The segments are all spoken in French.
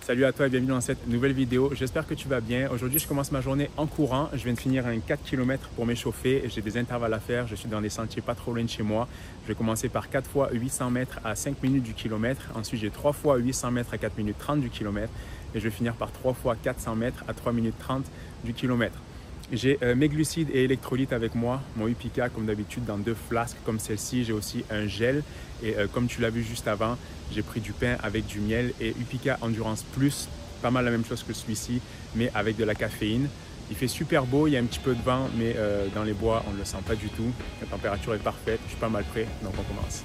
Salut à toi et bienvenue dans cette nouvelle vidéo. J'espère que tu vas bien. Aujourd'hui, je commence ma journée en courant. Je viens de finir un 4 km pour m'échauffer. J'ai des intervalles à faire. Je suis dans des sentiers pas trop loin de chez moi. Je vais commencer par 4 fois 800 mètres à 5 minutes du kilomètre. Ensuite, j'ai 3 fois 800 mètres à 4 minutes 30 du kilomètre. Et je vais finir par 3 fois 400 mètres à 3 minutes 30 du kilomètre. J'ai mes glucides et électrolytes avec moi, mon Upika comme d'habitude dans 2 flasques comme celle-ci. J'ai aussi un gel et comme tu l'as vu juste avant, j'ai pris du pain avec du miel et Upika Endurance Plus, pas mal la même chose que celui-ci, mais avec de la caféine. Il fait super beau, il y a un petit peu de vent, mais dans les bois, on ne le sent pas du tout. La température est parfaite, je suis pas mal prêt, donc on commence.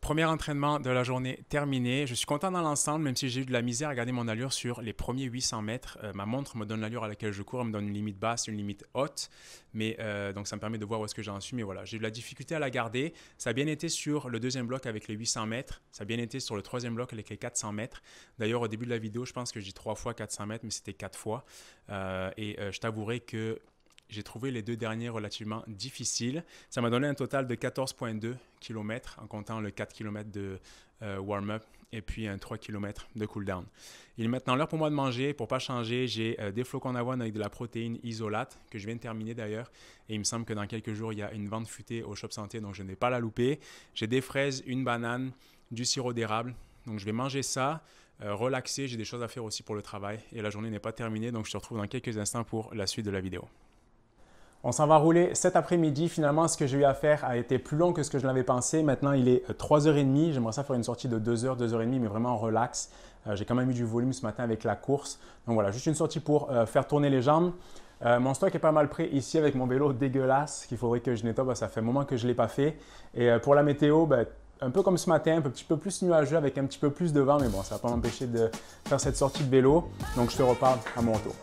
Premier entraînement de la journée terminé. Je suis content dans l'ensemble, même si j'ai eu de la misère à garder mon allure sur les premiers 800 mètres. Ma montre me donne l'allure à laquelle je cours, elle me donne une limite basse, une limite haute. Mais donc ça me permet de voir où est-ce que j'en suis. Mais voilà, j'ai eu de la difficulté à la garder. Ça a bien été sur le deuxième bloc avec les 800 mètres. Ça a bien été sur le troisième bloc avec les 400 mètres. D'ailleurs, au début de la vidéo, je pense que je dis 3 fois 400 mètres, mais c'était 4 fois. Je t'avouerai que j'ai trouvé les 2 derniers relativement difficiles. Ça m'a donné un total de 14,2 km en comptant le 4 km de warm-up et puis un 3 km de cool-down. Il est maintenant l'heure pour moi de manger. Pour ne pas changer, j'ai des flocons d'avoine avec de la protéine isolate que je viens de terminer d'ailleurs. Et il me semble que dans quelques jours, il y a une vente futée au Shop Santé, donc je ne vais pas la louper. J'ai des fraises, une banane, du sirop d'érable. Donc je vais manger ça, relaxer. J'ai des choses à faire aussi pour le travail et la journée n'est pas terminée. Donc je te retrouve dans quelques instants pour la suite de la vidéo. On s'en va rouler cet après-midi. Finalement, ce que j'ai eu à faire a été plus long que ce que je l'avais pensé. Maintenant, il est 3h30. J'aimerais ça faire une sortie de 2h, 2h30, mais vraiment en relax. J'ai quand même eu du volume ce matin avec la course. Donc voilà, juste une sortie pour faire tourner les jambes. Mon stock est pas mal prêt ici avec mon vélo dégueulasse qu'il faudrait que je nettoie. Ça fait un moment que je ne l'ai pas fait. Et pour la météo, un peu comme ce matin, un petit peu plus nuageux avec un petit peu plus de vent. Mais bon, ça ne va pas m'empêcher de faire cette sortie de vélo. Donc je te reparle à mon retour.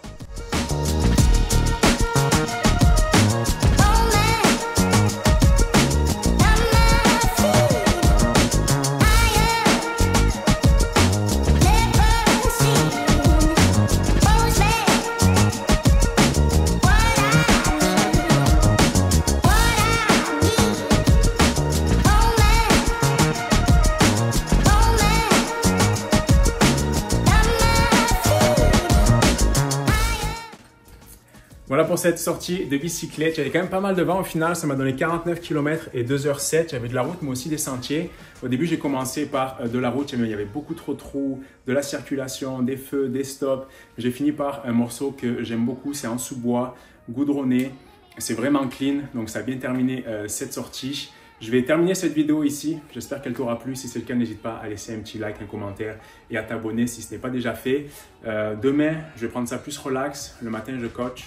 Voilà pour cette sortie de bicyclette. J'avais quand même pas mal de vent au final. Ça m'a donné 49 km et 2h07. J'avais de la route mais aussi des sentiers. Au début, j'ai commencé par de la route. Il y avait beaucoup trop de trous, de la circulation, des feux, des stops. J'ai fini par un morceau que j'aime beaucoup. C'est en sous-bois, goudronné. C'est vraiment clean. Donc, ça a bien terminé cette sortie. Je vais terminer cette vidéo ici. J'espère qu'elle t'aura plu. Si c'est le cas, n'hésite pas à laisser un petit like, un commentaire et à t'abonner si ce n'est pas déjà fait. Demain, je vais prendre ça plus relax. Le matin, je coach.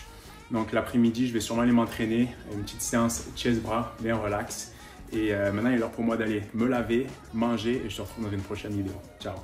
Donc l'après-midi, je vais sûrement aller m'entraîner, une petite séance chest-bras, bien relax. Et maintenant, il est l'heure pour moi d'aller me laver, manger et je te retrouve dans une prochaine vidéo. Ciao!